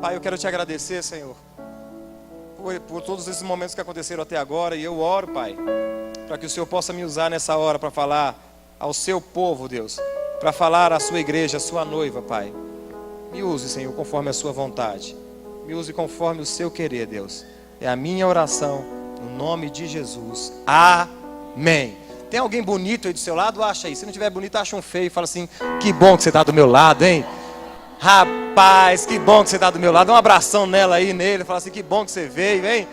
Pai, eu quero te agradecer, Senhor, por todos esses momentos que aconteceram até agora. E eu oro, Pai, para que o Senhor possa me usar nessa hora para falar ao seu povo, Deus, para falar à sua igreja, à sua noiva, Pai. Me use, Senhor, conforme a sua vontade. Me use conforme o seu querer, Deus. É a minha oração, no nome de Jesus. Amém. Tem alguém bonito aí do seu lado? Acha aí. Se não tiver bonito, acha um feio e fala assim: que bom que você está do meu lado, hein? Rapaz, que bom que você está do meu lado. Dá um abração nela aí, nele. Fala assim: que bom que você veio, hein?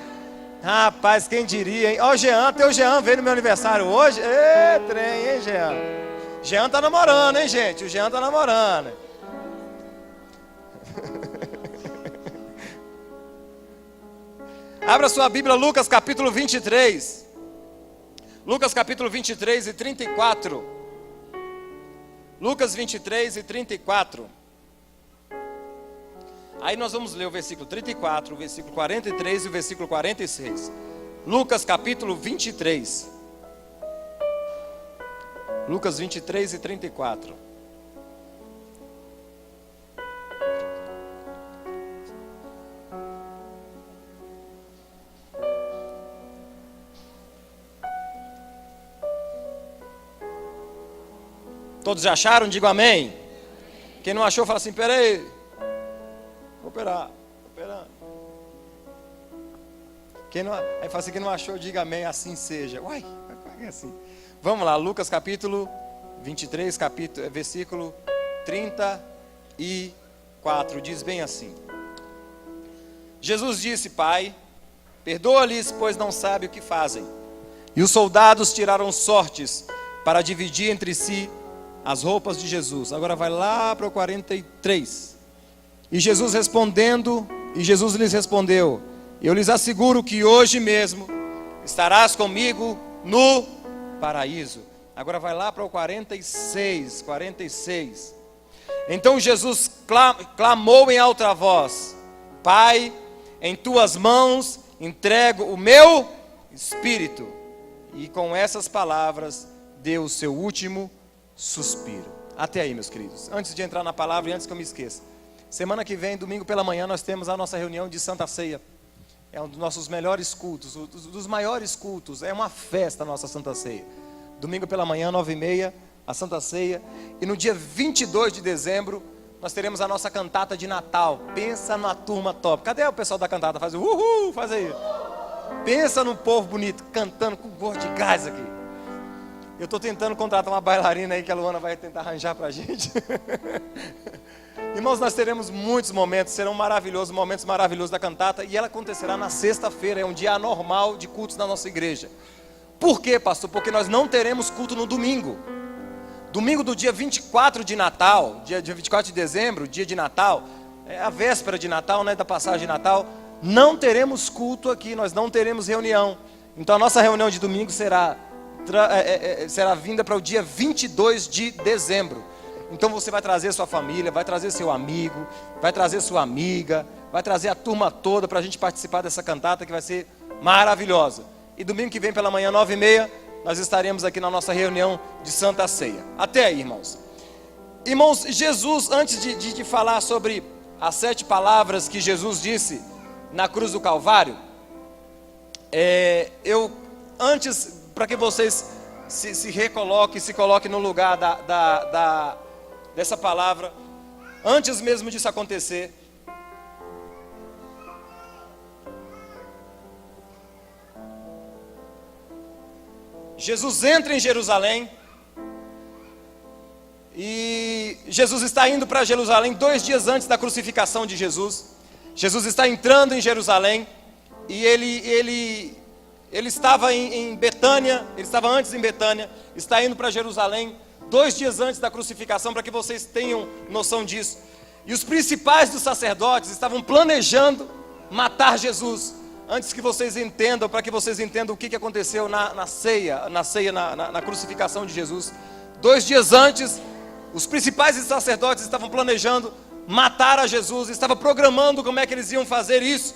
Rapaz, quem diria, hein? Ó, o Jean, teu Jean veio no meu aniversário hoje. Ê, trem, hein, Jean? Jean tá namorando, hein, gente? O Jean tá namorando. Abra sua Bíblia, Lucas capítulo 23. Lucas capítulo 23 e 34. Lucas 23 e 34. Aí nós vamos ler o versículo 34, o versículo 43 e o versículo 46. Lucas capítulo 23. Lucas 23 e 34. Todos já acharam? Digo amém. Quem não achou, fala assim: peraí, vou operar, operando. Aí fala assim: quem não achou, diga amém, assim seja. Uai, como é assim? Vamos lá, Lucas capítulo 23, versículo 34, diz bem assim: Jesus disse: Pai, perdoa-lhes, pois não sabem o que fazem. E os soldados tiraram sortes para dividir entre si as roupas de Jesus. Agora vai lá para o 43. E Jesus lhes respondeu: eu lhes asseguro que hoje mesmo estarás comigo no paraíso. Agora vai lá para o 46. Então Jesus clamou em alta voz: Pai, em tuas mãos entrego o meu espírito. E com essas palavras deu o seu último suspiro. Até aí, meus queridos. Antes de entrar na palavra e antes que eu me esqueça, semana que vem, domingo pela manhã, nós temos a nossa reunião de Santa Ceia. É um dos nossos melhores cultos, dos maiores cultos. É uma festa a nossa Santa Ceia. Domingo pela manhã, 9h30, a Santa Ceia. E no dia 22 de dezembro, nós teremos a nossa cantata de Natal. Pensa numa turma top. Cadê o pessoal da cantata? Faz o uhul, faz aí. Pensa num povo bonito, cantando com gosto de gás aqui. Eu estou tentando contratar uma bailarina aí que a Luana vai tentar arranjar para a gente. Irmãos, nós teremos muitos momentos, serão maravilhosos, momentos maravilhosos da cantata. E ela acontecerá na sexta-feira, é um dia anormal de cultos na nossa igreja. Por quê, pastor? Porque nós não teremos culto no domingo. Domingo do dia 24 de Natal, dia 24 de dezembro, dia de Natal, é a véspera de Natal, né, da passagem de Natal. Não teremos culto aqui, nós não teremos reunião. Então a nossa reunião de domingo será vinda para o dia 22 de dezembro. Então você vai trazer sua família, vai trazer seu amigo, vai trazer sua amiga, vai trazer a turma toda para a gente participar dessa cantata que vai ser maravilhosa. E domingo que vem pela manhã, 9h30, nós estaremos aqui na nossa reunião de Santa Ceia. Até aí, irmãos. Irmãos, Jesus, antes de falar sobre as 7 palavras que Jesus disse na cruz do Calvário, para que vocês se recoloquem, se coloquem no lugar dessa palavra, antes mesmo disso acontecer, Jesus entra em Jerusalém, e Jesus está indo para Jerusalém 2 dias antes da crucificação de Jesus. Jesus está entrando em Jerusalém, e ele estava em Betânia, ele estava antes em Betânia, está indo para Jerusalém 2 dias antes da crucificação, para que vocês tenham noção disso. E os principais dos sacerdotes estavam planejando matar Jesus, antes que vocês entendam, para que vocês entendam o que aconteceu na crucificação de Jesus. 2 dias antes, os principais dos sacerdotes estavam planejando matar a Jesus, estavam programando como é que eles iam fazer isso,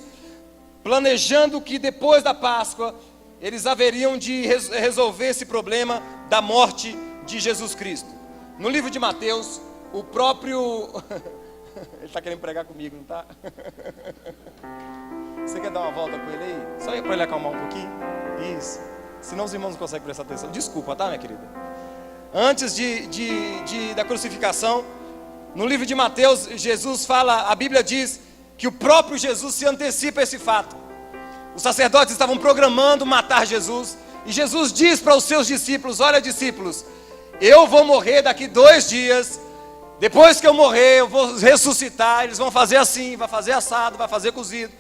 planejando que depois da Páscoa, eles haveriam de resolver esse problema da morte de Jesus Cristo. No livro de Mateus, o próprio Ele está querendo pregar comigo, não está? Você quer dar uma volta com ele aí? Só para ele acalmar um pouquinho? Isso. Senão os irmãos não conseguem prestar atenção. Desculpa, tá, minha querida? Antes da crucificação, no livro de Mateus, Jesus fala, a Bíblia diz que o próprio Jesus se antecipa a esse fato. Os sacerdotes estavam programando matar Jesus, e Jesus diz para os seus discípulos: olha, discípulos, eu vou morrer daqui 2 dias, depois que eu morrer eu vou ressuscitar, eles vão fazer assim, vai fazer assado, vai fazer cozido.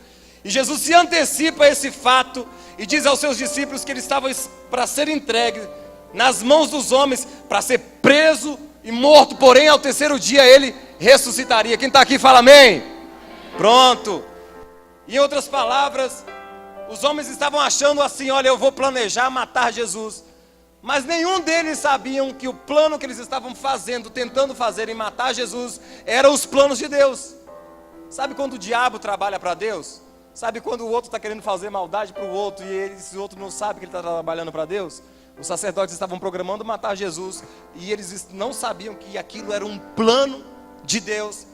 E Jesus se antecipa a esse fato e diz aos seus discípulos que eles estavam para ser entregues nas mãos dos homens, para ser preso e morto, porém ao 3º dia ele ressuscitaria. Quem está aqui fala amém? Pronto. Em outras palavras, os homens estavam achando assim: olha, eu vou planejar matar Jesus. Mas nenhum deles sabiam que o plano que eles estavam fazendo, tentando fazer em matar Jesus, eram os planos de Deus. Sabe quando o diabo trabalha para Deus? Sabe quando o outro está querendo fazer maldade para o outro e esse outro não sabe que ele está trabalhando para Deus? Os sacerdotes estavam programando matar Jesus e eles não sabiam que aquilo era um plano de Deus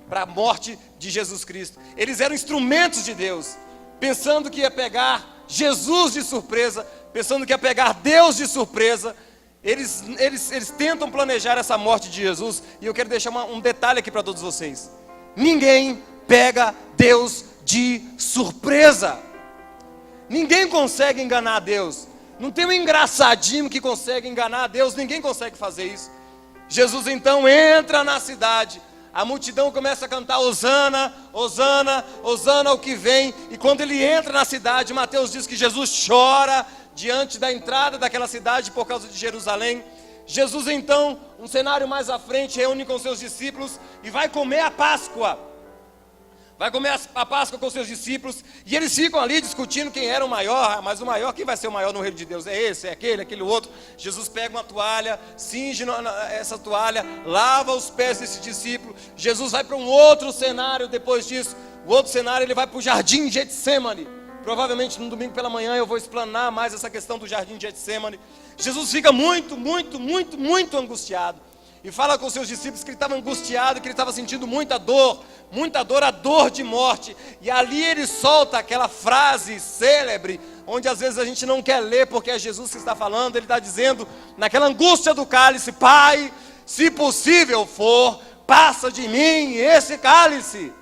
para a morte de Jesus Cristo. Eles eram instrumentos de Deus, pensando que ia pegar Jesus de surpresa, pensando que ia pegar Deus de surpresa. Eles tentam planejar essa morte de Jesus. E eu quero deixar um detalhe aqui para todos vocês: ninguém pega Deus de surpresa. Ninguém consegue enganar Deus. Não tem um engraçadinho que consegue enganar Deus. Ninguém consegue fazer isso. Jesus então entra na cidade. A multidão começa a cantar Hosana, Hosana, Hosana ao que vem. E quando ele entra na cidade, Mateus diz que Jesus chora diante da entrada daquela cidade por causa de Jerusalém. Jesus então, um cenário mais à frente, reúne com seus discípulos e vai comer a Páscoa. Vai comer a Páscoa com seus discípulos, e eles ficam ali discutindo quem era o maior. Mas o maior, quem vai ser o maior no reino de Deus? É esse, é aquele outro. Jesus pega uma toalha, cinge essa toalha, lava os pés desse discípulo. Jesus vai para um outro cenário depois disso. O outro cenário, ele vai para o jardim de Getsemane. Provavelmente no domingo pela manhã eu vou explanar mais essa questão do jardim de Getsemane. Jesus fica muito angustiado. E fala com seus discípulos que ele estava angustiado, que ele estava sentindo muita dor, a dor de morte. E ali ele solta aquela frase célebre, onde às vezes a gente não quer ler, porque é Jesus que está falando. Ele está dizendo, naquela angústia do cálice: Pai, se possível for, passa de mim esse cálice.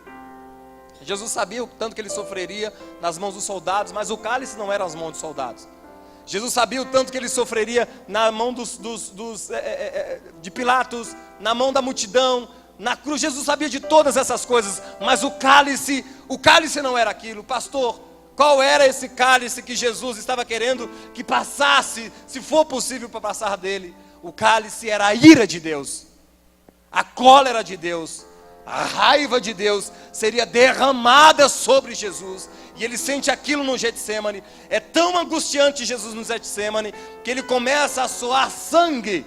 Jesus sabia o tanto que ele sofreria nas mãos dos soldados, mas o cálice não era nas mãos dos soldados. Jesus sabia o tanto que ele sofreria na mão de Pilatos, na mão da multidão, na cruz. Jesus sabia de todas essas coisas, mas o cálice não era aquilo. Pastor, qual era esse cálice que Jesus estava querendo que passasse, se for possível para passar dele? O cálice era a ira de Deus, a cólera de Deus, a raiva de Deus seria derramada sobre Jesus. E ele sente aquilo no Getsemane. É tão angustiante Jesus no Getsemane, que ele começa a suar sangue.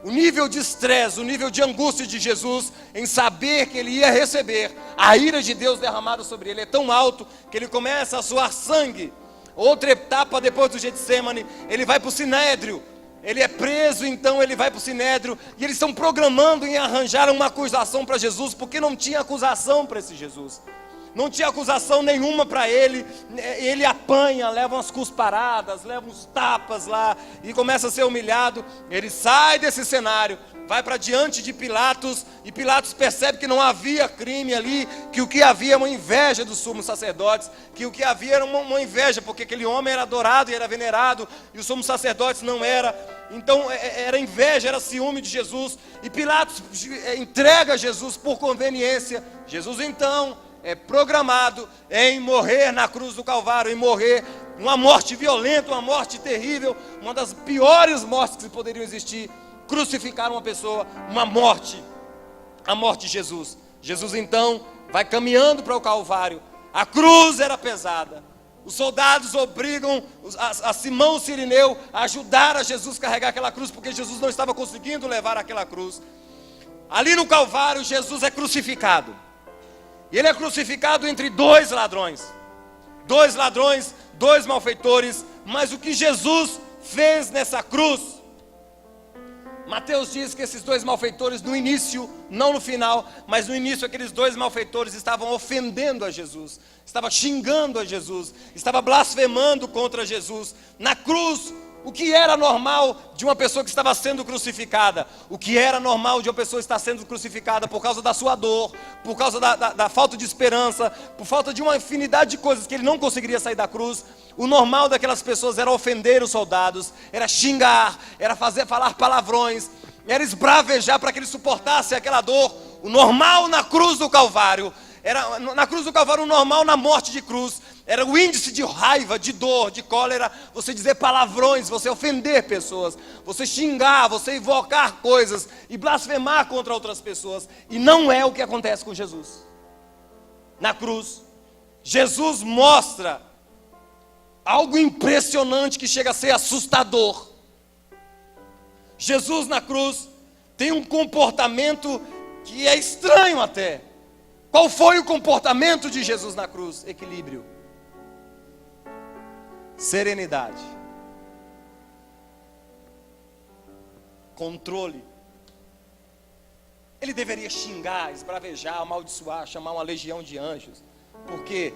O nível de estresse, o nível de angústia de Jesus em saber que ele ia receber a ira de Deus derramada sobre ele é tão alto, que ele começa a suar sangue. Outra etapa depois do Getsemane, ele vai para o Sinédrio. Ele é preso, então ele vai para o Sinédrio. E eles estão programando em arranjar uma acusação para Jesus, porque não tinha acusação para esse Jesus. Não tinha acusação nenhuma para ele. Ele apanha, leva umas cusparadas, leva uns tapas lá e começa a ser humilhado. Ele sai desse cenário, vai para diante de Pilatos, e Pilatos percebe que não havia crime ali, que o que havia era uma inveja dos sumos sacerdotes, que o que havia era uma inveja, porque aquele homem era adorado e era venerado, e os sumos sacerdotes não era. Então era inveja, era ciúme de Jesus, e Pilatos entrega Jesus por conveniência. Jesus então é programado em morrer na cruz do Calvário, em morrer uma morte violenta, uma morte terrível, uma das piores mortes que poderiam existir. Crucificar uma pessoa, uma morte, a morte de Jesus. Jesus então vai caminhando para o Calvário. A cruz era pesada. Os soldados obrigam a Simão Cirineu a ajudar a Jesus a carregar aquela cruz, porque Jesus não estava conseguindo levar aquela cruz. Ali no Calvário, Jesus é crucificado. E ele é crucificado entre 2 ladrões. 2 ladrões, 2 malfeitores. Mas o que Jesus fez nessa cruz Mateus diz que esses dois malfeitores no início, não no final, mas no início aqueles dois malfeitores estavam ofendendo a Jesus, estavam xingando a Jesus, estavam blasfemando contra Jesus. Na cruz, o que era normal de uma pessoa que estava sendo crucificada? O que era normal de uma pessoa estar sendo crucificada por causa da sua dor, por causa da falta de esperança, por falta de uma infinidade de coisas que ele não conseguiria sair da cruz. O normal daquelas pessoas era ofender os soldados, era xingar, era falar palavrões, era esbravejar para que ele suportasse aquela dor. O normal na cruz do Calvário, na cruz do Calvário, o normal na morte de cruz, era o índice de raiva, de dor, de cólera, você dizer palavrões, você ofender pessoas, você xingar, você invocar coisas e blasfemar contra outras pessoas. E não é o que acontece com Jesus. Na cruz, Jesus mostra algo impressionante que chega a ser assustador. Jesus na cruz tem um comportamento que é estranho até. Qual foi o comportamento de Jesus na cruz? Equilíbrio, serenidade, controle. Ele deveria xingar, esbravejar, amaldiçoar, chamar uma legião de anjos, porque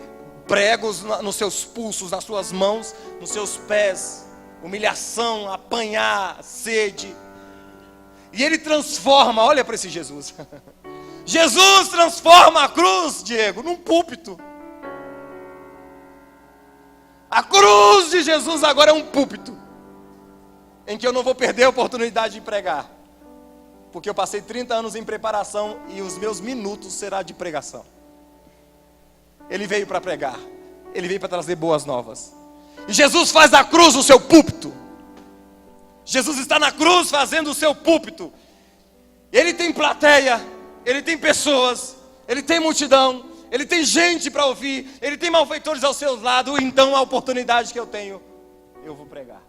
pregos nos seus pulsos, nas suas mãos, nos seus pés, humilhação, apanhar, sede. E ele transforma, olha para esse Jesus. Jesus transforma a cruz, Diego, num púlpito. A cruz de Jesus agora é um púlpito, em que eu não vou perder a oportunidade de pregar, porque eu passei 30 anos em preparação e os meus minutos será de pregação. Ele veio para pregar, ele veio para trazer boas novas. E Jesus faz da cruz o seu púlpito. Jesus está na cruz fazendo o seu púlpito. Ele tem plateia, ele tem pessoas, ele tem multidão, ele tem gente para ouvir, ele tem malfeitores ao seu lado. Então a oportunidade que eu tenho, eu vou pregar.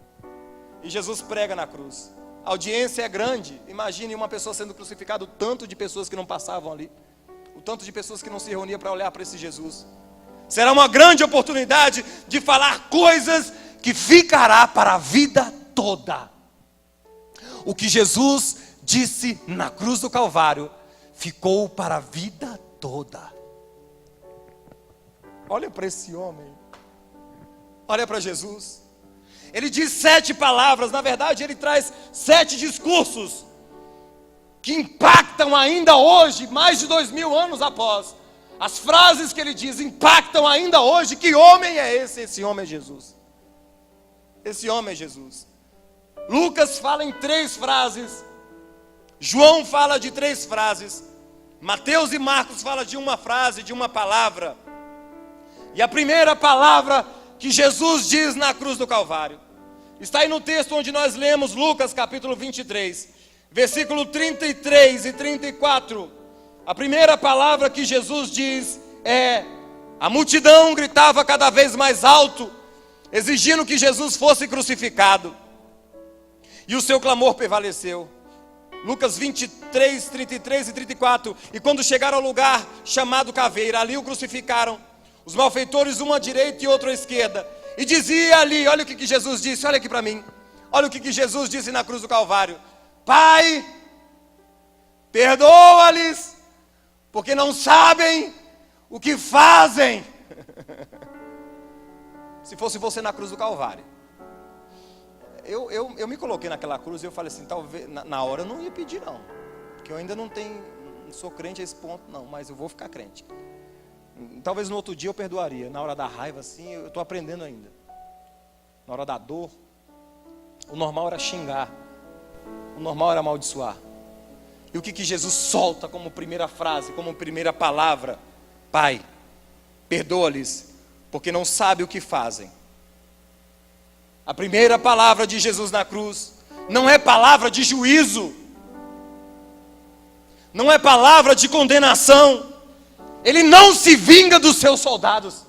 E Jesus prega na cruz. A audiência é grande. Imagine uma pessoa sendo crucificada, o tanto de pessoas que não passavam ali, o tanto de pessoas que não se reuniam para olhar para esse Jesus. Será uma grande oportunidade de falar coisas que ficará para a vida toda. O que Jesus disse na cruz do Calvário ficou para a vida toda. Olha para esse homem, olha para Jesus. Ele diz 7 palavras, na verdade ele traz 7 discursos que impactam ainda hoje, mais de 2000 anos após. As frases que ele diz impactam ainda hoje. Que homem é esse? Esse homem é Jesus. Esse homem é Jesus. Lucas fala em 3 frases, João fala de 3 frases, Mateus e Marcos falam de uma frase, de uma palavra. E a primeira palavra que Jesus diz na cruz do Calvário está aí no texto onde nós lemos, Lucas capítulo 23, versículo 33 e 34. A primeira palavra que Jesus diz é: a multidão gritava cada vez mais alto, exigindo que Jesus fosse crucificado, e o seu clamor prevaleceu. Lucas 23, 33 e 34. E quando chegaram ao lugar chamado Caveira, ali o crucificaram, os malfeitores, um à direita e outro à esquerda. E dizia ali, olha o que Jesus disse, olha aqui para mim. Olha o que Jesus disse na cruz do Calvário: Pai, perdoa-lhes, porque não sabem o que fazem. Se fosse você na cruz do Calvário, eu me coloquei naquela cruz e eu falei assim, talvez, na hora eu não ia pedir não, porque eu ainda não sou crente a esse ponto não, mas eu vou ficar crente. Talvez no outro dia eu perdoaria. Na hora da raiva assim, eu estou aprendendo ainda. Na hora da dor, o normal era xingar, o normal era amaldiçoar. E o que Jesus solta como primeira frase, como primeira palavra? Pai, perdoa-lhes, porque não sabem o que fazem. A primeira palavra de Jesus na cruz não é palavra de juízo, não é palavra de condenação. Ele não se vinga dos seus soldados,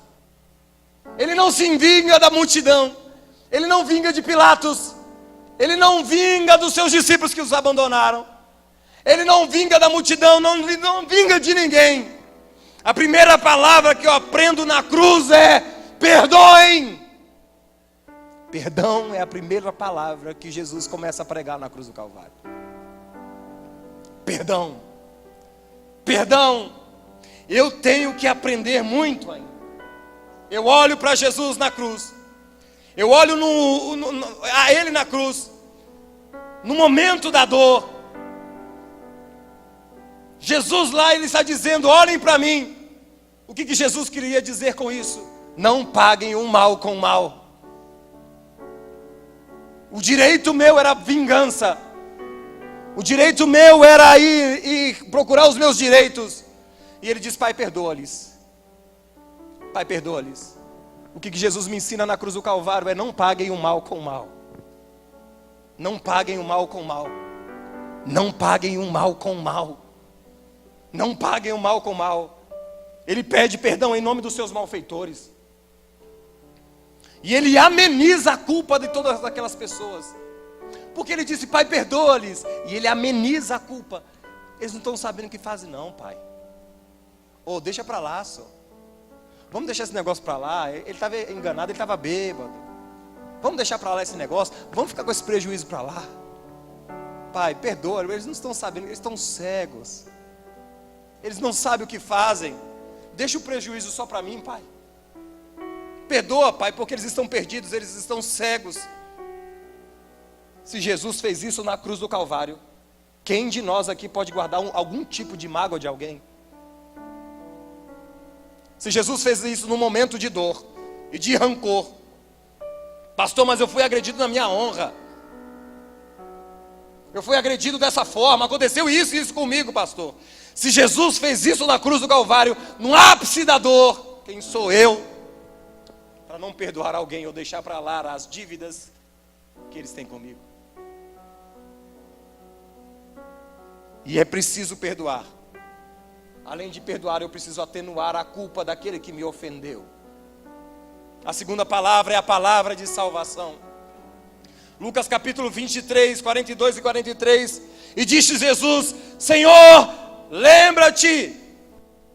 ele não se vinga da multidão, ele não vinga de Pilatos, ele não vinga dos seus discípulos que os abandonaram, ele não vinga da multidão, não vinga de ninguém. A primeira palavra que eu aprendo na cruz é: perdoem. Perdão é a primeira palavra que Jesus começa a pregar na cruz do Calvário. Perdão. Perdão. Eu tenho que aprender muito ainda. Eu olho para Jesus na cruz. Eu olho a Ele na cruz. No momento da dor. Jesus lá, Ele está dizendo, olhem para mim. O que Jesus queria dizer com isso? Não paguem o mal com o mal. O direito meu era vingança. O direito meu era ir e procurar os meus direitos. E Ele diz, Pai, perdoa-lhes. Pai, perdoa-lhes. O que Jesus me ensina na cruz do Calvário é não paguem o mal com o mal. Não paguem o mal com o mal. Não paguem o mal com o mal. Não paguem o mal com o mal. Ele pede perdão em nome dos seus malfeitores. E Ele ameniza a culpa de todas aquelas pessoas. Porque Ele disse, Pai, perdoa-lhes. E Ele ameniza a culpa. Eles não estão sabendo o que fazem não, Pai. Ô, deixa para lá, só. Vamos deixar esse negócio para lá. Ele estava enganado, ele estava bêbado. Vamos deixar para lá esse negócio. Vamos ficar com esse prejuízo para lá. Pai, perdoa. Eles não estão sabendo, eles estão cegos. Eles não sabem o que fazem. Deixa o prejuízo só para mim, Pai. Perdoa, Pai, porque eles estão perdidos, eles estão cegos. Se Jesus fez isso na cruz do Calvário, quem de nós aqui pode guardar algum tipo de mágoa de alguém? Se Jesus fez isso num momento de dor e de rancor, pastor, mas eu fui agredido na minha honra. Eu fui agredido dessa forma, aconteceu isso e isso comigo, pastor. Se Jesus fez isso na cruz do Calvário, no ápice da dor, quem sou eu para não perdoar alguém ou deixar para lá as dívidas que eles têm comigo? E é preciso perdoar. Além de perdoar, eu preciso atenuar a culpa daquele que me ofendeu. A segunda palavra é a palavra de salvação. Lucas capítulo 23, 42 e 43. E disse Jesus, Senhor, lembra-te.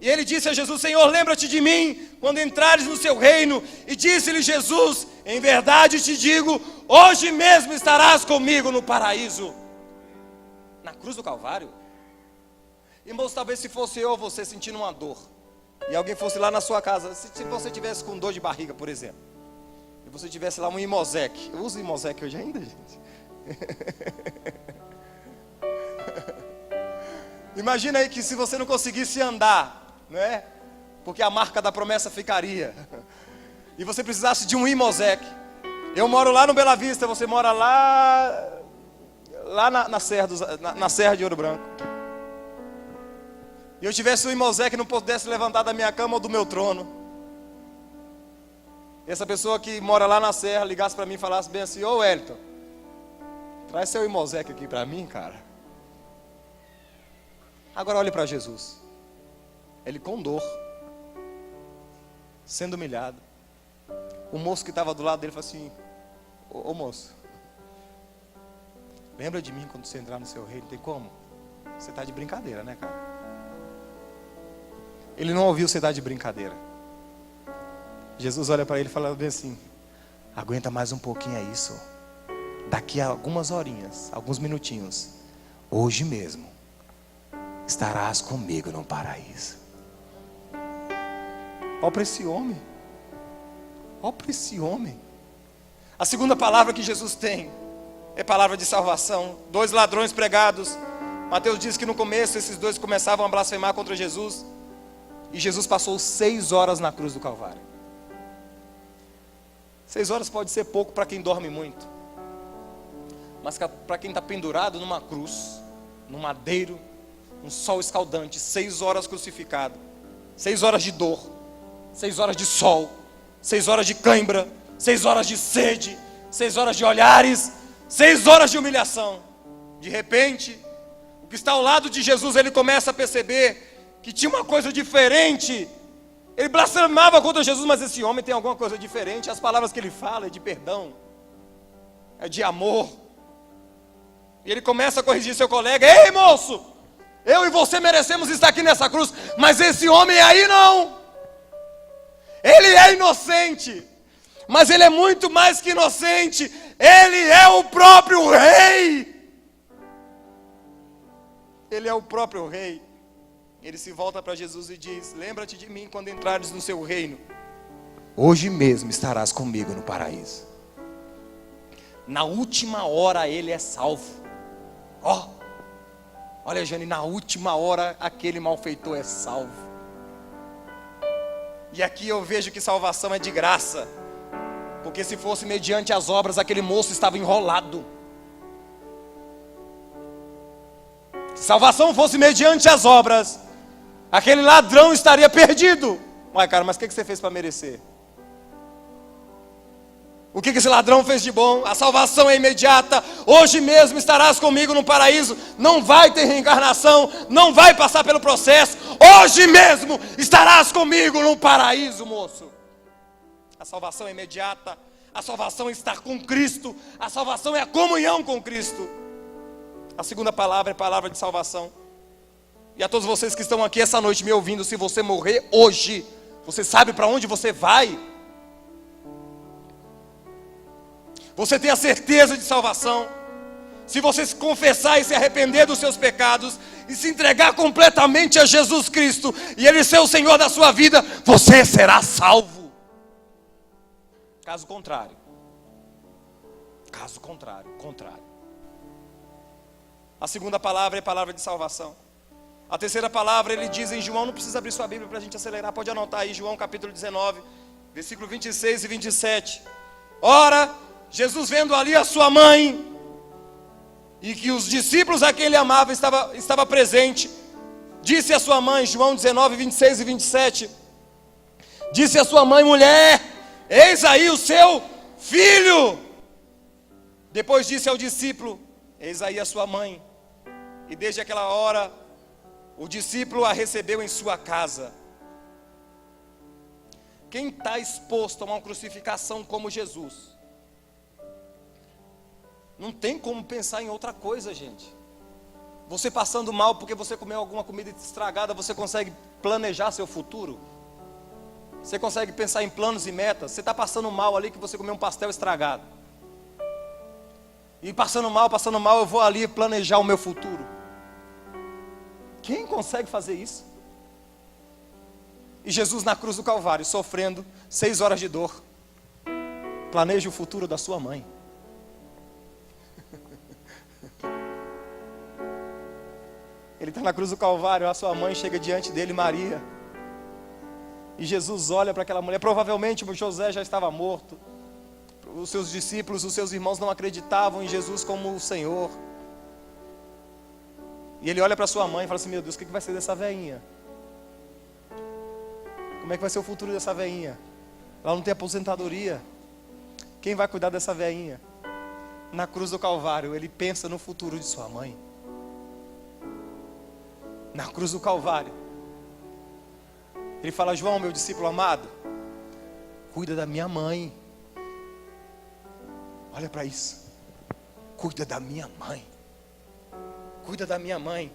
E ele disse a Jesus, Senhor, lembra-te de mim quando entrares no seu reino. E disse-lhe Jesus, em verdade te digo, hoje mesmo estarás comigo no paraíso. Na cruz do Calvário. Irmãos, talvez se fosse eu ou você sentindo uma dor, e alguém fosse lá na sua casa, se você tivesse com dor de barriga, por exemplo, e você tivesse lá um Imosec. Eu uso Imosec hoje ainda, gente. Imagina aí que se você não conseguisse andar, não é? Porque a marca da promessa ficaria, e você precisasse de um Imosec. Eu moro lá no Bela Vista, você mora lá na Serra de Ouro Branco. E eu tivesse um Imosec que não pudesse levantar da minha cama ou do meu trono. E essa pessoa que mora lá na Serra ligasse para mim e falasse bem assim, ô Wellington, traz seu Imosec aqui para mim, cara. Agora olhe para Jesus. Ele com dor, sendo humilhado. O moço que estava do lado dele falou assim, ô moço, lembra de mim quando você entrar no seu reino? Tem como? Você está de brincadeira, né, cara? Ele não ouviu você estar de brincadeira. Jesus olha para ele e fala bem assim, aguenta mais um pouquinho aí, só. Daqui a algumas horinhas, alguns minutinhos, hoje mesmo, estarás comigo no paraíso. Olha para esse homem. Olha para esse homem. A segunda palavra que Jesus tem é palavra de salvação. 2 ladrões pregados. Mateus diz que no começo esses dois começavam a blasfemar contra Jesus. E Jesus passou 6 horas na cruz do Calvário. 6 horas pode ser pouco para quem dorme muito. Mas para quem está pendurado numa cruz, num madeiro, um sol escaldante, 6 horas crucificado, 6 horas de dor, 6 horas de sol, 6 horas de cãibra, 6 horas de sede, 6 horas de olhares, 6 horas de humilhação. De repente, o que está ao lado de Jesus, ele começa a perceber que tinha uma coisa diferente. Ele blasfemava contra Jesus, mas esse homem tem alguma coisa diferente. As palavras que ele fala é de perdão, é de amor. E ele começa a corrigir seu colega, ei moço, eu e você merecemos estar aqui nessa cruz, mas esse homem aí não. Ele é inocente, mas ele é muito mais que inocente, ele é o próprio rei. Ele é o próprio rei. Ele se volta para Jesus e diz: lembra-te de mim quando entrares no seu reino. Hoje mesmo estarás comigo no paraíso. Na última hora ele é salvo. Olha, Jane, na última hora aquele malfeitor é salvo. E aqui eu vejo que salvação é de graça. Porque se fosse mediante as obras, aquele moço estava enrolado. Se salvação fosse mediante as obras, aquele ladrão estaria perdido. Uai, cara, mas o que você fez para merecer? O que esse ladrão fez de bom? A salvação é imediata. Hoje mesmo estarás comigo no paraíso. Não vai ter reencarnação, não vai passar pelo processo. Hoje mesmo estarás comigo no paraíso, moço. A salvação é imediata. A salvação é estar com Cristo. A salvação é a comunhão com Cristo. A segunda palavra é palavra de salvação. E a todos vocês que estão aqui essa noite me ouvindo, se você morrer hoje, você sabe para onde você vai? Você tem a certeza de salvação. Se você se confessar e se arrepender dos seus pecados e se entregar completamente a Jesus Cristo e Ele ser o Senhor da sua vida, você será salvo. Caso contrário. A segunda palavra é palavra de salvação. A terceira palavra ele diz em João, não precisa abrir sua Bíblia para a gente acelerar, pode anotar aí, João capítulo 19, versículo 26 e 27. Ora, Jesus vendo ali a sua mãe, e que os discípulos a quem ele amava estava presente, disse a sua mãe, João 19, 26 e 27, disse a sua mãe: mulher, eis aí o seu filho. Depois disse ao discípulo: eis aí a sua mãe. E desde aquela hora, o discípulo a recebeu em sua casa. Quem está exposto a uma crucificação como Jesus, não tem como pensar em outra coisa, gente. Você passando mal porque você comeu alguma comida estragada, você consegue planejar seu futuro? Você consegue pensar em planos e metas? Você está passando mal ali que você comeu um pastel estragado. E passando mal, eu vou ali planejar o meu futuro. Quem consegue fazer isso? E Jesus na cruz do Calvário, sofrendo 6 horas de dor, planeja o futuro da sua mãe. Ele está na cruz do Calvário, a sua mãe chega diante dele, Maria. E Jesus olha para aquela mulher. Provavelmente José já estava morto. Os seus discípulos, os seus irmãos não acreditavam em Jesus como o Senhor. E ele olha para sua mãe e fala assim: meu Deus, o que vai ser dessa velhinha? Como é que vai ser o futuro dessa velhinha? Ela não tem aposentadoria. Quem vai cuidar dessa velhinha? Na cruz do Calvário, ele pensa no futuro de sua mãe. Na cruz do Calvário, ele fala: João, meu discípulo amado, cuida da minha mãe. Olha para isso. Cuida da minha mãe. Cuida da minha mãe.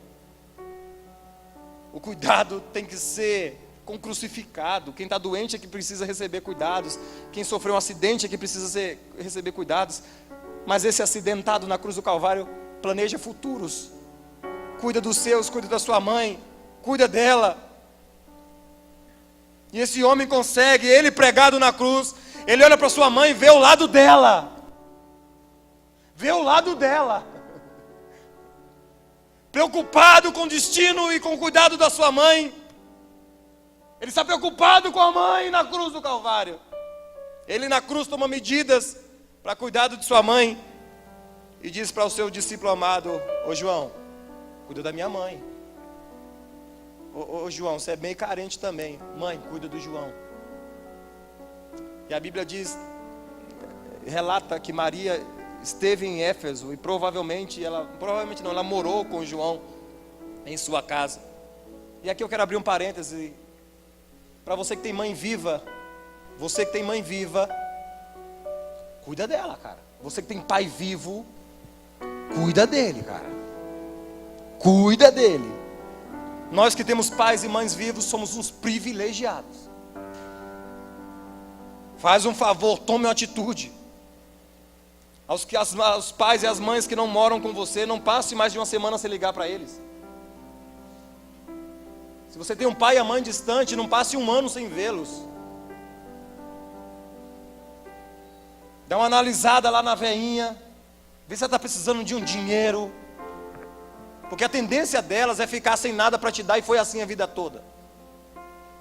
O cuidado tem que ser com crucificado. Quem está doente é que precisa receber cuidados. Quem sofreu um acidente é que precisa receber cuidados. Mas esse acidentado na cruz do Calvário planeja futuros. Cuida dos seus, cuida da sua mãe, cuida dela. E esse homem consegue, ele pregado na cruz, ele olha para sua mãe e vê o lado dela. Vê o lado dela. Preocupado com o destino e com o cuidado da sua mãe. Ele está preocupado com a mãe na cruz do Calvário. Ele na cruz toma medidas para cuidado de sua mãe. E diz para o seu discípulo amado: ô João, cuida da minha mãe. Ô João, você é bem carente também. Mãe, cuida do João. E a Bíblia diz, relata que Maria esteve em Éfeso e provavelmente ela morou com João em sua casa. E aqui eu quero abrir um parêntese para você que tem mãe viva. Você que tem mãe viva, cuida dela, cara. Você que tem pai vivo, cuida dele, cara. Cuida dele. Nós que temos pais e mães vivos somos uns privilegiados. Faz um favor, tome uma atitude. Aos pais e as mães que não moram com você, não passe mais de uma semana sem ligar para eles. Se você tem um pai e a mãe distante, não passe um ano sem vê-los. Dá uma analisada lá na veinha, vê se ela está precisando de um dinheiro, porque a tendência delas é ficar sem nada para te dar, e foi assim a vida toda.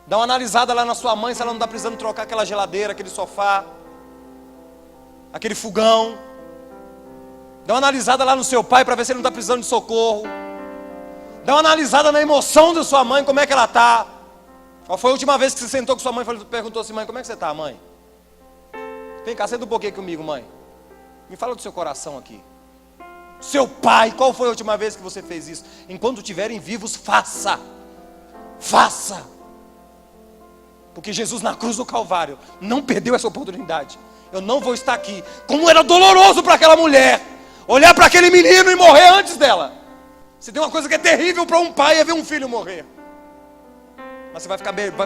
Dá uma analisada lá na sua mãe, se ela não está precisando trocar aquela geladeira, aquele sofá, aquele fogão. Dá uma analisada lá no seu pai para ver se ele não está precisando de socorro. Dá uma analisada na emoção da sua mãe, como é que ela está. Qual foi a última vez que você sentou com sua mãe e perguntou assim: mãe, como é que você está, mãe? Vem cá, senta um pouquinho comigo, mãe. Me fala do seu coração aqui. Seu pai, qual foi a última vez que você fez isso? Enquanto estiverem vivos, faça. Faça. Porque Jesus na cruz do Calvário não perdeu essa oportunidade. Eu não vou estar aqui. Como era doloroso para aquela mulher olhar para aquele menino e morrer antes dela. Se tem uma coisa que é terrível para um pai, é ver um filho morrer. Mas você vai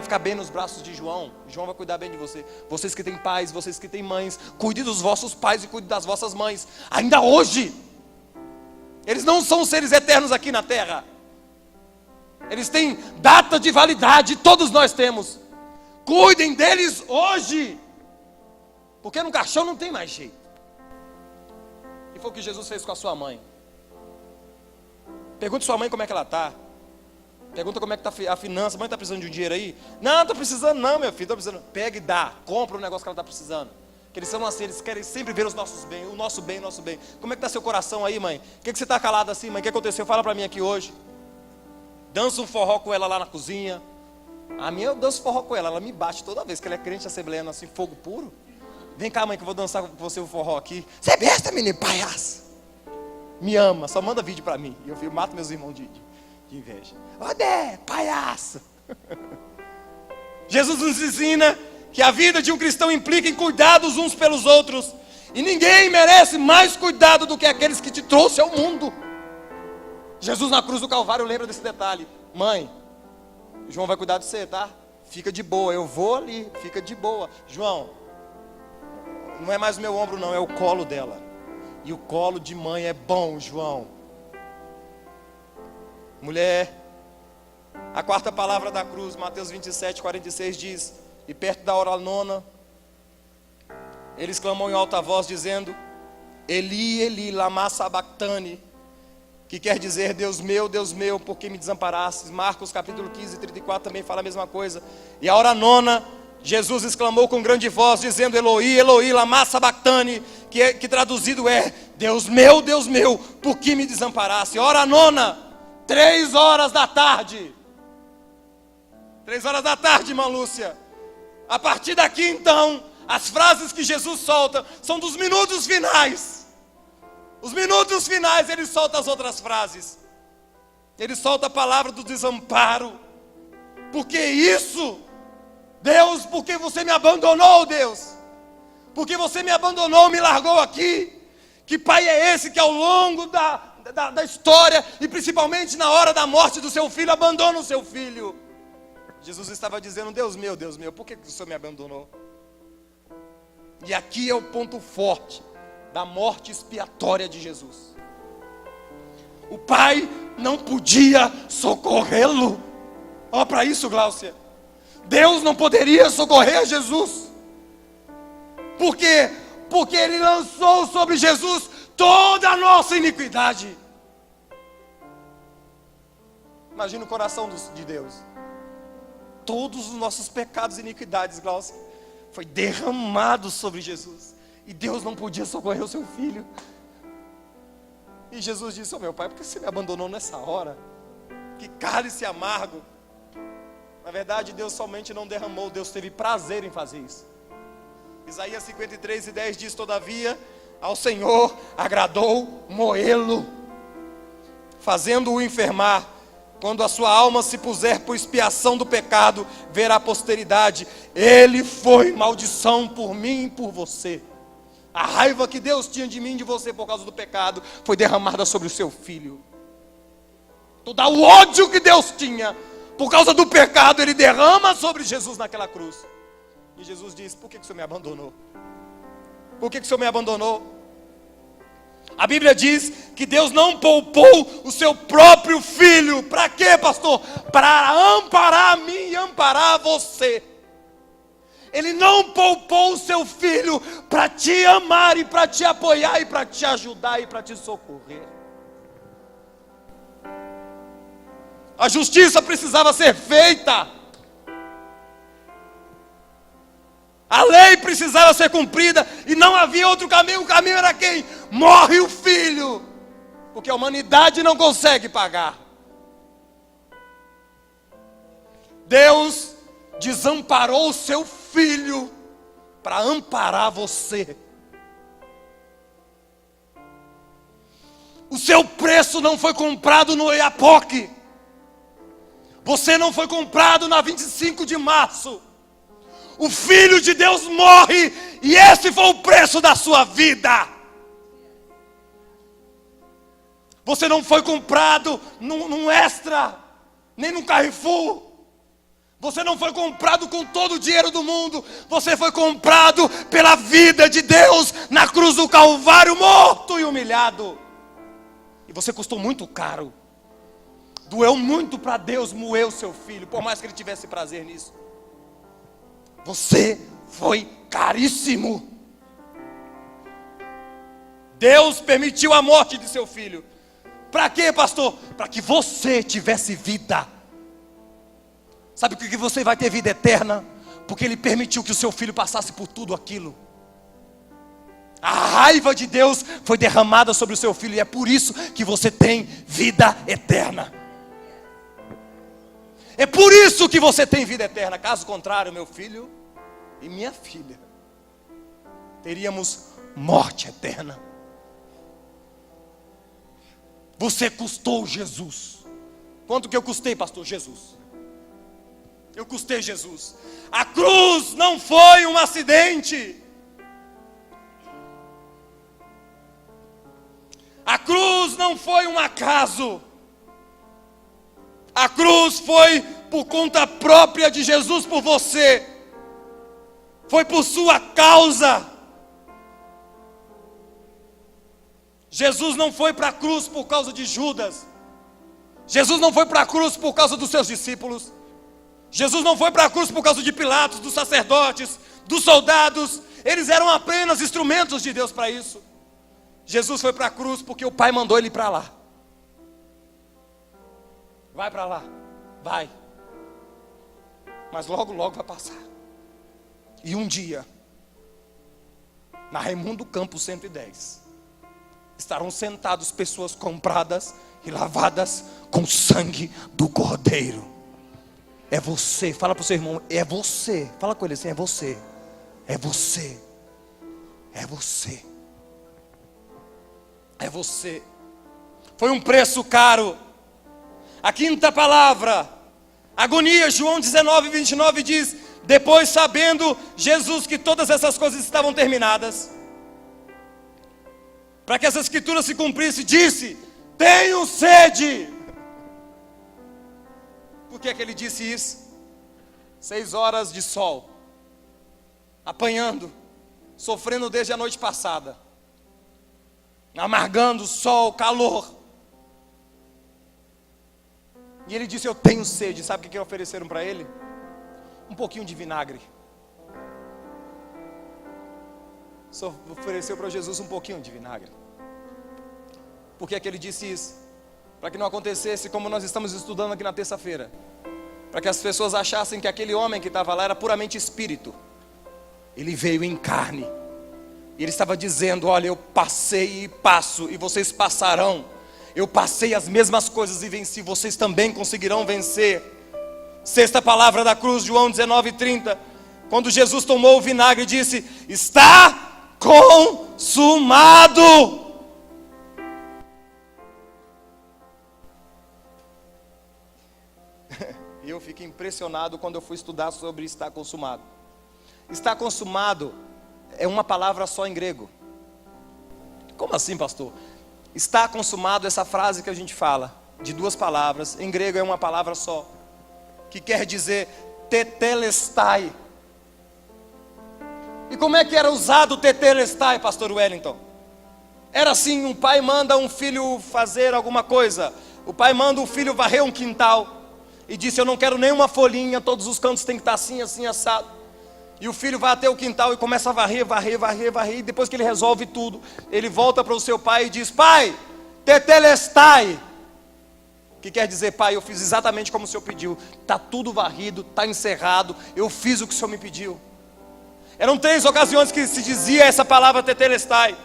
ficar bem nos braços de João. João vai cuidar bem de você. Vocês que têm pais, vocês que têm mães, cuide dos vossos pais e cuide das vossas mães. Ainda hoje. Eles não são seres eternos aqui na terra. Eles têm data de validade, todos nós temos. Cuidem deles hoje. Porque no caixão não tem mais jeito. E foi o que Jesus fez com a sua mãe. Pergunta sua mãe como é que ela está. Pergunta como é que está a finança. Mãe, está precisando de um dinheiro aí? Não, está precisando não, meu filho, está precisando. Pega e dá, compra o negócio que ela está precisando. Que eles são assim, eles querem sempre ver os nossos bens, o nosso bem, o nosso bem. Como é que está seu coração aí, mãe? O que você está calado assim, mãe? O que aconteceu? Fala para mim aqui hoje. Dança um forró com ela lá na cozinha. A minha eu danço forró com ela, ela me bate toda vez que ela é crente assembleana assim, fogo puro. Vem cá, mãe, que eu vou dançar com você o forró aqui. Você é besta, menino, palhaço. Me ama, só manda vídeo para mim. E eu mato meus irmãos de inveja. Odé, palhaço. Jesus nos ensina que a vida de um cristão implica em cuidados uns pelos outros. E ninguém merece mais cuidado do que aqueles que te trouxe ao mundo. Jesus na cruz do Calvário lembra desse detalhe. Mãe, João vai cuidar de você, tá? Fica de boa, eu vou ali, fica de boa. João, não é mais o meu ombro não, é o colo dela. E o colo de mãe é bom, João. Mulher, a quarta palavra da cruz, Mateus 27, 46 diz: e perto da hora nona, eles clamam em alta voz dizendo: Eli, Eli, lama sabachthani, que quer dizer: Deus meu, por que me desamparastes? Marcos capítulo 15, 34 também fala a mesma coisa. E a hora nona, Jesus exclamou com grande voz dizendo: Eloi, Eloi, lama sabachthani, que traduzido é: Deus meu, por que me desamparaste? Hora nona, 3 horas da tarde. 3 horas da tarde, irmã Lúcia. A partir daqui então, as frases que Jesus solta são dos minutos finais. Os minutos finais ele solta as outras frases. Ele solta a palavra do desamparo. Porque isso, Deus, porque você me abandonou, Deus? Porque você me abandonou, me largou aqui? Que pai é esse que ao longo da história, e principalmente na hora da morte do seu filho, abandona o seu filho? Jesus estava dizendo: Deus meu, por que o Senhor me abandonou? E aqui é o ponto forte da morte expiatória de Jesus. O pai não podia socorrê-lo. Olha para isso, Gláucia. Deus não poderia socorrer Jesus. Por quê? Porque ele lançou sobre Jesus toda a nossa iniquidade. Imagina o coração de Deus. Todos os nossos pecados e iniquidades, Gláucia, foi derramado sobre Jesus. E Deus não podia socorrer o seu filho. E Jesus disse: meu pai, por que você me abandonou nessa hora? Que cálice amargo. Na verdade, Deus somente não derramou, Deus teve prazer em fazer isso. Isaías 53:10 diz: todavia, ao Senhor agradou moê-lo, fazendo-o enfermar. Quando a sua alma se puser por expiação do pecado, verá a posteridade. Ele foi maldição por mim e por você. A raiva que Deus tinha de mim e de você por causa do pecado foi derramada sobre o seu filho. Todo o ódio que Deus tinha por causa do pecado, ele derrama sobre Jesus naquela cruz. E Jesus diz: por que o Senhor me abandonou? Por que o Senhor me abandonou? A Bíblia diz que Deus não poupou o seu próprio filho. Para quê, pastor? Para amparar a mim e amparar você. Ele não poupou o seu filho para te amar e para te apoiar e para te ajudar e para te socorrer. A justiça precisava ser feita. A lei precisava ser cumprida e não havia outro caminho. O caminho era quem? Morre o filho, porque a humanidade não consegue pagar. Deus desamparou o seu filho para amparar você. O seu preço não foi comprado no Oiapoque. Você não foi comprado na 25 de março. O Filho de Deus morre e esse foi o preço da sua vida. Você não foi comprado num Extra, nem num Carrefour. Você não foi comprado com todo o dinheiro do mundo. Você foi comprado pela vida de Deus na cruz do Calvário, morto e humilhado. E você custou muito caro. Doeu muito para Deus moer o seu filho, por mais que ele tivesse prazer nisso. Você foi caríssimo. Deus permitiu a morte de seu filho. Para quê, pastor? Para que você tivesse vida. Sabe por que você vai ter vida eterna? Porque Ele permitiu que o seu filho passasse por tudo aquilo. A raiva de Deus foi derramada sobre o seu filho e é por isso que você tem vida eterna. É por isso que você tem vida eterna. Caso contrário, meu filho e minha filha, teríamos morte eterna. Você custou Jesus. Quanto que eu custei, pastor? Jesus. Eu custei Jesus. A cruz não foi um acidente. A cruz não foi um acaso. A cruz foi por conta própria de Jesus por você. Foi por sua causa. Jesus não foi para a cruz por causa de Judas. Jesus não foi para a cruz por causa dos seus discípulos. Jesus não foi para a cruz por causa de Pilatos, dos sacerdotes, dos soldados. Eles eram apenas instrumentos de Deus para isso. Jesus foi para a cruz porque o Pai mandou ele para lá. Vai para lá, vai. Mas logo, logo vai passar. E um dia, na Raimundo Campos 110, estarão sentados pessoas compradas e lavadas com sangue do Cordeiro. É você, fala para o seu irmão, é você. Fala com ele assim, é você. É você. É você. É você. Foi um preço caro. A quinta palavra, agonia, João 19:29 diz: depois, sabendo Jesus que todas essas coisas estavam terminadas, para que essa escritura se cumprisse, disse: tenho sede. Por que é que ele disse isso? 6 horas de sol, apanhando, sofrendo desde a noite passada, amargando sol, calor. E ele disse: eu tenho sede. Sabe o que ofereceram para ele? Um pouquinho de vinagre. Só ofereceu para Jesus um pouquinho de vinagre. Por que é que ele disse isso? Para que não acontecesse como nós estamos estudando aqui na terça-feira. Para que as pessoas achassem que aquele homem que estava lá era puramente espírito. Ele veio em carne. E ele estava dizendo: olha, eu passei e passo, e vocês passarão. Eu passei as mesmas coisas e venci, vocês também conseguirão vencer. Sexta palavra da cruz, João 19:30. Quando Jesus tomou o vinagre, disse: está consumado. E eu fiquei impressionado quando eu fui estudar sobre estar consumado. Estar consumado é uma palavra só em grego. Como assim, pastor? Está consumado, essa frase que a gente fala, de 2 palavras, em grego é uma palavra só, que quer dizer tetelestai. E como é que era usado o tetelestai, pastor Wellington? Era assim, um pai manda um filho fazer alguma coisa. O pai manda o filho varrer um quintal. E disse, eu não quero nenhuma folhinha, todos os cantos tem que estar assim, assim, assado. E o filho vai até o quintal e começa a varrer. E depois que ele resolve tudo, ele volta para o seu pai e diz, pai, tetelestai. Que quer dizer, pai, eu fiz exatamente como o senhor pediu. Está tudo varrido, está encerrado, eu fiz o que o senhor me pediu. Eram 3 ocasiões que se dizia essa palavra tetelestai.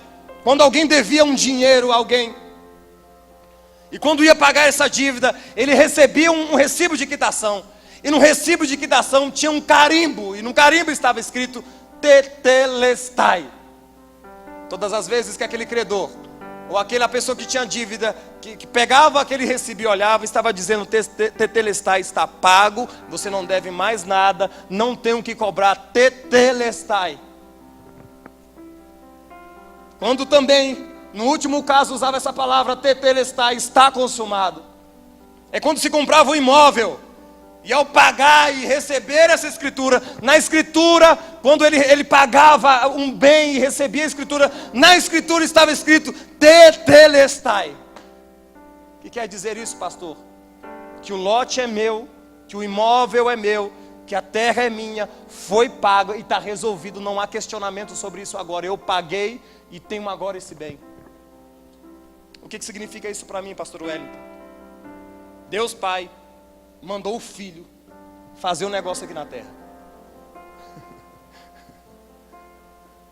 Quando alguém devia um dinheiro a alguém, e quando ia pagar essa dívida, ele recebia um recibo de quitação. E no recibo de quitação tinha um carimbo, e no carimbo estava escrito tetelestai. Todas as vezes que aquele credor, ou aquela pessoa que tinha dívida, que pegava aquele recibo e olhava, estava dizendo, tetelestai, está pago, você não deve mais nada, não tem o que cobrar, tetelestai. Quando também, no último caso, usava essa palavra, tetelestai, está consumado. É quando se comprava um imóvel, e ao pagar e receber essa escritura, na escritura, quando ele pagava um bem e recebia a escritura, na escritura estava escrito, tetelestai. O que quer dizer isso, pastor? Que o lote é meu, que o imóvel é meu, que a terra é minha, foi pago e está resolvido, não há questionamento sobre isso agora. Eu paguei e tenho agora esse bem. O que significa isso para mim, pastor Wellington? Deus Pai mandou o Filho fazer um negócio aqui na terra.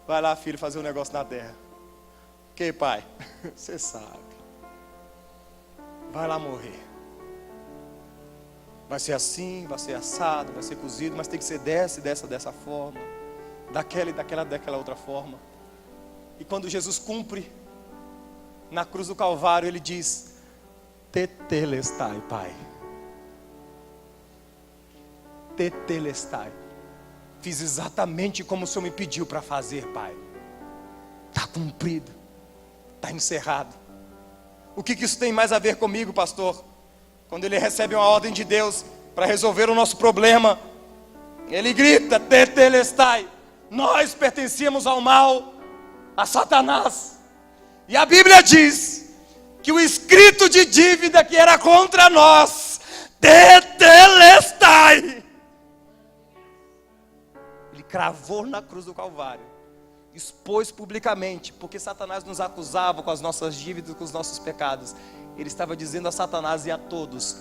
Vai lá, filho, fazer um negócio na terra. Ok, pai? Você sabe. Vai lá morrer. Vai ser assim, vai ser assado, vai ser cozido, mas tem que ser dessa forma, daquela outra forma. E quando Jesus cumpre na cruz do Calvário, ele diz, tetelestai, pai. Tetelestai. Fiz exatamente como o Senhor me pediu para fazer, pai. Está cumprido, está encerrado. O que isso tem mais a ver comigo, pastor? Quando ele recebe uma ordem de Deus para resolver o nosso problema, ele grita, tetelestai. Nós pertencíamos ao mal, a Satanás. E a Bíblia diz que o escrito de dívida que era contra nós, tetelestai. Ele cravou na cruz do Calvário, expôs publicamente, porque Satanás nos acusava com as nossas dívidas, com os nossos pecados. Ele estava dizendo a Satanás e a todos,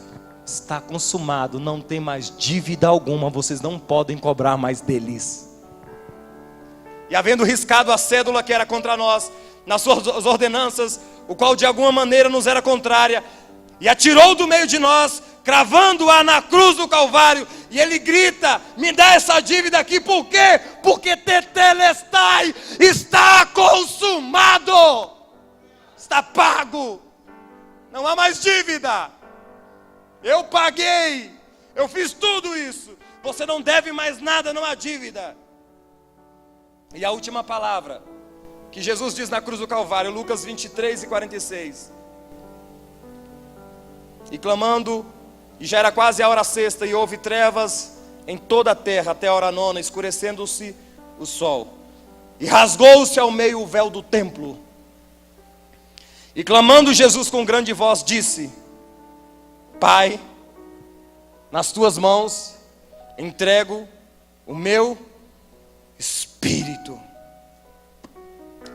está consumado, não tem mais dívida alguma, vocês não podem cobrar mais deles. E havendo riscado a cédula que era contra nós, nas suas ordenanças, o qual de alguma maneira nos era contrária, e atirou do meio de nós, cravando-a na cruz do Calvário, e ele grita, me dá essa dívida aqui, por quê? Porque tetelestai, está consumado, está pago, não há mais dívida, eu paguei, eu fiz tudo isso, você não deve mais nada, não há dívida. E a última palavra que Jesus diz na cruz do Calvário, Lucas 23 e 46. E clamando, e já era quase a hora sexta, e houve trevas em toda a terra, até a hora nona, escurecendo-se o sol. E rasgou-se ao meio o véu do templo. E clamando Jesus com grande voz, disse, Pai, nas tuas mãos entrego o meu Espírito.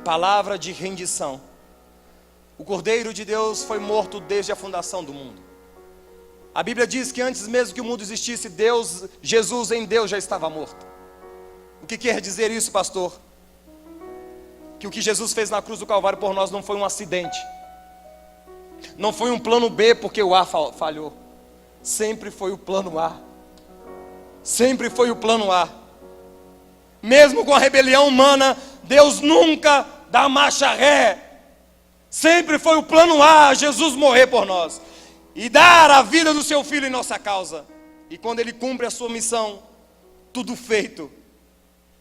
Palavra de rendição. O Cordeiro de Deus foi morto desde a fundação do mundo. A Bíblia diz que antes mesmo que o mundo existisse, Jesus em Deus já estava morto. O que quer dizer isso, pastor? Que o que Jesus fez na cruz do Calvário por nós não foi um acidente. Não foi um plano B porque o A falhou. Sempre foi o plano A. Sempre foi o plano A. Mesmo com a rebelião humana, Deus nunca dá marcha ré. Sempre foi o plano A, Jesus morrer por nós. E dar a vida do seu filho em nossa causa. E quando ele cumpre a sua missão, tudo feito,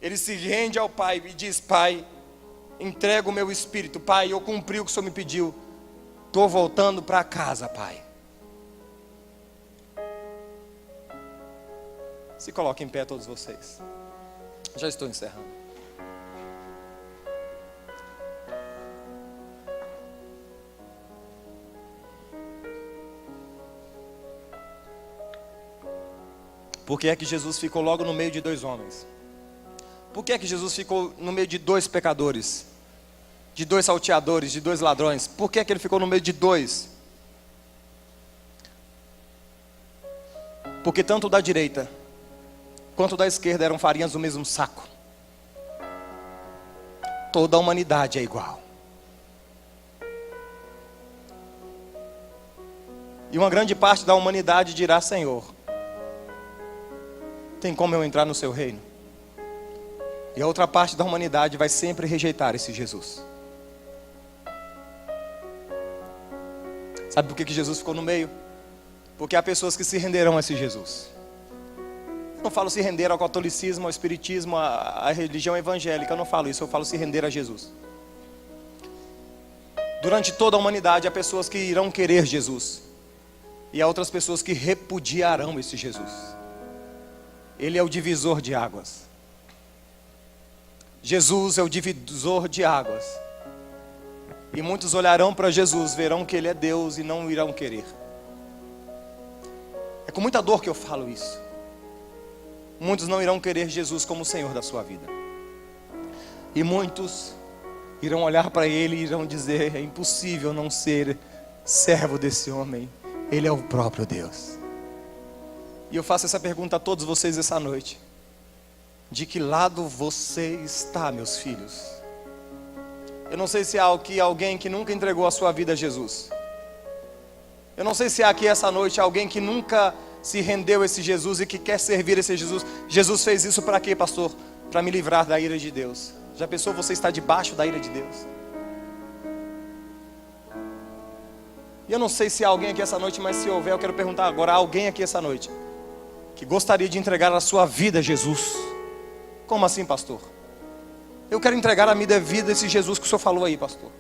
ele se rende ao Pai e diz, Pai, entrego o meu espírito. Pai, eu cumpri o que o Senhor me pediu. Estou voltando para casa, Pai. Se coloquem em pé todos vocês. Já estou encerrando. Por que é que Jesus ficou logo no meio de dois homens? Por que é que Jesus ficou no meio de dois pecadores? De dois salteadores, de dois ladrões? Por que é que ele ficou no meio de dois? Porque tanto da direita quanto da esquerda eram farinhas do mesmo saco. Toda a humanidade é igual. E uma grande parte da humanidade dirá: Senhor, tem como eu entrar no seu reino? E a outra parte da humanidade vai sempre rejeitar esse Jesus. Sabe por que Jesus ficou no meio? Porque há pessoas que se renderão a esse Jesus. Eu não falo se render ao catolicismo, ao espiritismo, à religião evangélica. Eu não falo isso, eu falo se render a Jesus. Durante toda a humanidade há pessoas que irão querer Jesus. E há outras pessoas que repudiarão esse Jesus. Ele é o divisor de águas. Jesus é o divisor de águas. E muitos olharão para Jesus, verão que Ele é Deus e não irão querer. É com muita dor que eu falo isso. Muitos não irão querer Jesus como o Senhor da sua vida. E muitos irão olhar para Ele e irão dizer: é impossível não ser servo desse homem. Ele é o próprio Deus. E eu faço essa pergunta a todos vocês essa noite: de que lado você está, meus filhos? Eu não sei se há aqui alguém que nunca entregou a sua vida a Jesus. Eu não sei se há aqui essa noite alguém que nunca se rendeu a esse Jesus e que quer servir esse Jesus. Jesus fez isso para quê, pastor? Para me livrar da ira de Deus. Já pensou você estar debaixo da ira de Deus? E eu não sei se há alguém aqui essa noite, mas se houver, eu quero perguntar agora: há alguém aqui essa noite que gostaria de entregar a sua vida a Jesus? Como assim, pastor? Eu quero entregar a minha vida a esse Jesus que o senhor falou aí, pastor.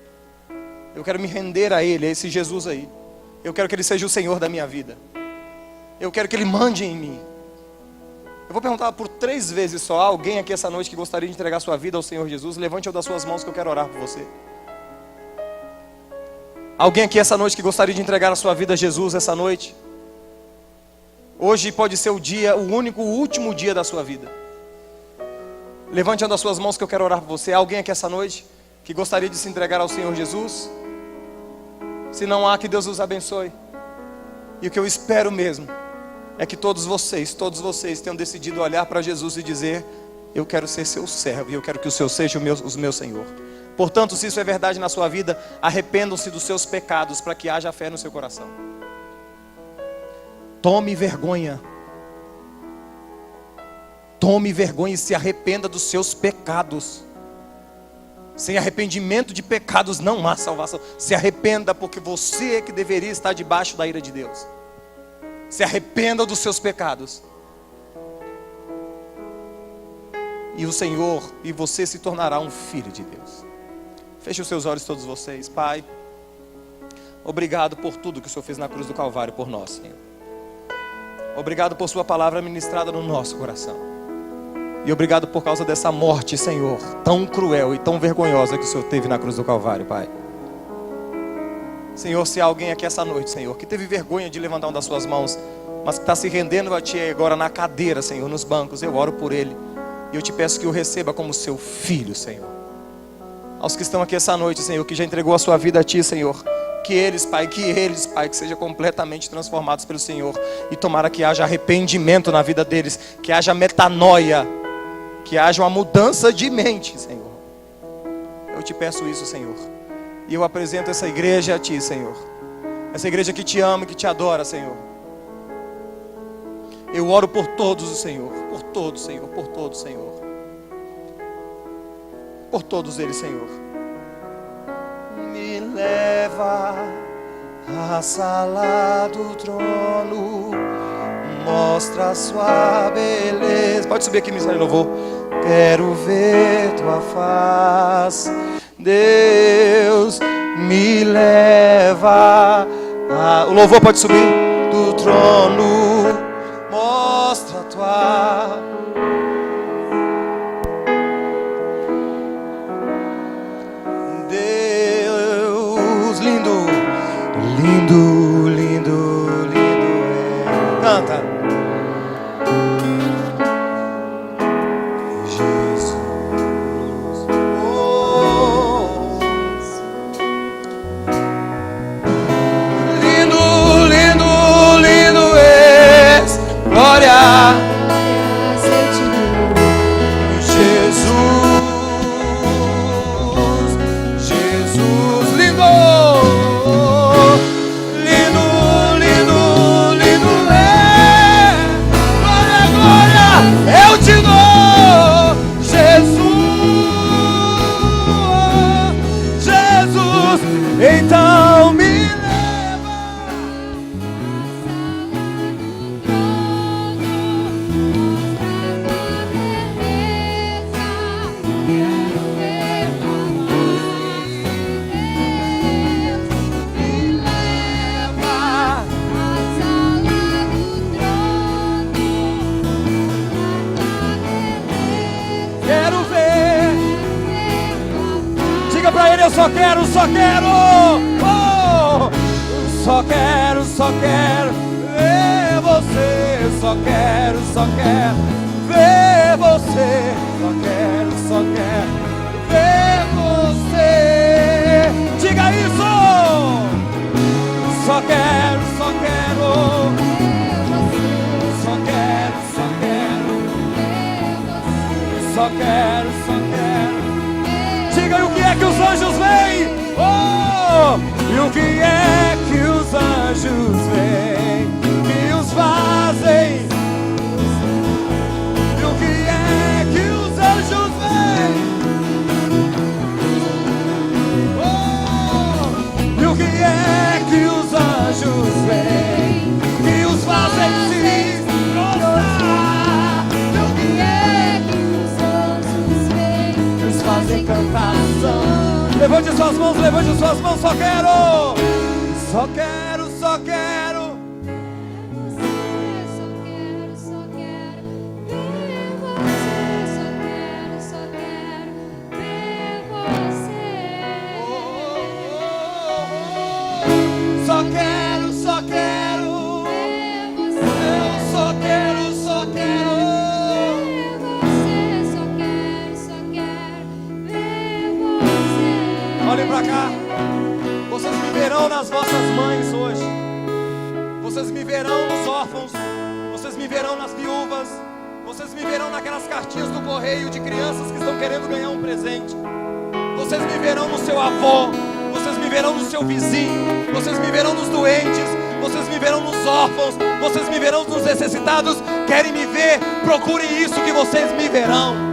Eu quero me render a Ele, a esse Jesus aí. Eu quero que Ele seja o Senhor da minha vida. Eu quero que Ele mande em mim. Eu vou perguntar por 3 vezes só: há alguém aqui essa noite que gostaria de entregar a sua vida ao Senhor Jesus? Levante uma das suas mãos que eu quero orar por você. Alguém aqui essa noite que gostaria de entregar a sua vida a Jesus essa noite? Hoje pode ser o dia, o único, o último dia da sua vida. Levante uma das suas mãos que eu quero orar por você. Há alguém aqui essa noite que gostaria de se entregar ao Senhor Jesus? Se não há, que Deus os abençoe. E o que eu espero mesmo é que todos vocês tenham decidido olhar para Jesus e dizer: eu quero ser seu servo e eu quero que o Senhor seja o meu Senhor. Portanto, se isso é verdade na sua vida, arrependam-se dos seus pecados para que haja fé no seu coração. Tome vergonha. Tome vergonha e se arrependa dos seus pecados. Sem arrependimento de pecados não há salvação. Se arrependa, porque você é que deveria estar debaixo da ira de Deus. Se arrependa dos seus pecados. E o Senhor e você se tornará um filho de Deus. Feche os seus olhos todos vocês. Pai, obrigado por tudo que o Senhor fez na cruz do Calvário por nós, Senhor. Obrigado por sua palavra ministrada no nosso coração. E obrigado por causa dessa morte, Senhor, tão cruel e tão vergonhosa que o Senhor teve na cruz do Calvário, Pai. Senhor, se há alguém aqui essa noite, Senhor, que teve vergonha de levantar uma das suas mãos, mas que está se rendendo a Ti agora na cadeira, Senhor, nos bancos, eu oro por ele. E eu te peço que o receba como seu filho, Senhor. Aos que estão aqui essa noite, Senhor, que já entregou a sua vida a Ti, Senhor, que eles, Pai, que sejam completamente transformados pelo Senhor. E tomara que haja arrependimento na vida deles, que haja metanoia, que haja uma mudança de mente, Senhor. Eu te peço isso, Senhor. E eu apresento essa igreja a Ti, Senhor. Essa igreja que Te ama e que Te adora, Senhor. Eu oro por todos, Senhor. Por todos, Senhor. Por todos, Senhor. Por todos eles, Senhor. Me leva à sala do trono, mostra a sua beleza. Pode subir aqui, ministério de louvor. Quero ver tua face, Deus, me leva o louvor pode subir. Do trono, mostra a tua Deus, lindo, lindo, lindo, lindo é. Canta. eu só quero, oh, só quero ver você, só quero ver você, só quero ver você. Diga isso! Só quero Diga, e o que é que os anjos veem? Oh, e o que é que os anjos veem? Que os fazem? E o que é que os anjos veem? Oh, e o que é que os anjos veem? Que os fazem se prostrar? E o que é que os anjos veem? Que os fazem cantar. Levante suas mãos, só quero Olhem pra cá. Vocês me verão nas vossas mães hoje. Vocês me verão nos órfãos. Vocês me verão nas viúvas. Vocês me verão naquelas cartinhas do correio de crianças que estão querendo ganhar um presente. Vocês me verão no seu avô. Vocês me verão no seu vizinho. Vocês me verão nos doentes. Vocês me verão nos órfãos. Vocês me verão nos necessitados. Querem me ver? Procurem isso que vocês me verão.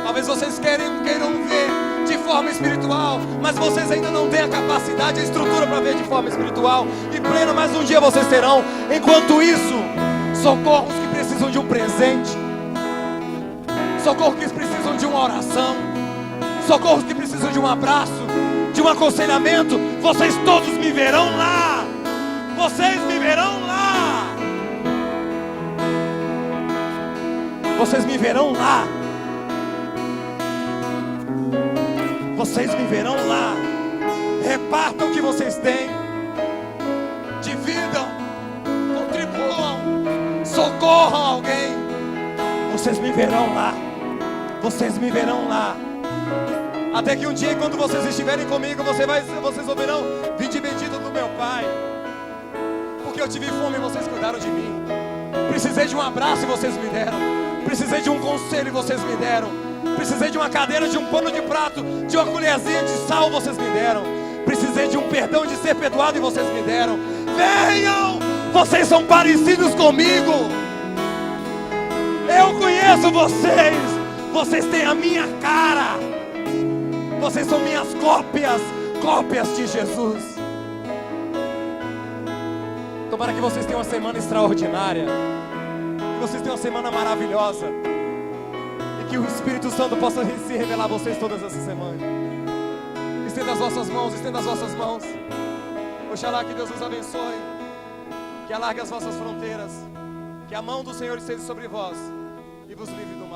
Talvez vocês queiram ver de forma espiritual, mas vocês ainda não têm a capacidade, a estrutura para ver de forma espiritual e plena, mas um dia vocês terão. Enquanto isso, socorro os que precisam de um presente, socorro os que precisam de uma oração, socorro os que precisam de um abraço, de um aconselhamento. Vocês todos me verão lá. Vocês me verão lá. Vocês me verão lá. Vocês me verão lá. Repartam o que vocês têm. Dividam. Contribuam. Socorram alguém. Vocês me verão lá. Vocês me verão lá. Até que um dia, quando vocês estiverem comigo, vocês ouvirão: vinde bendito do meu Pai. Porque eu tive fome e vocês cuidaram de mim. Precisei de um abraço e vocês me deram. Precisei de um conselho e vocês me deram. Precisei de uma cadeira, de um pano de prato, de uma colherzinha de sal, vocês me deram. Precisei de um perdão, de ser perdoado, e vocês me deram. Venham! Vocês são parecidos comigo. Eu conheço vocês. Vocês têm a minha cara. Vocês são minhas cópias de Jesus. Tomara que vocês tenham uma semana extraordinária. Que vocês tenham uma semana maravilhosa. Que o Espírito Santo possa se revelar a vocês todas essas semanas. Estenda as vossas mãos. Oxalá que Deus os abençoe. Que alargue as vossas fronteiras. Que a mão do Senhor esteja sobre vós e vos livre do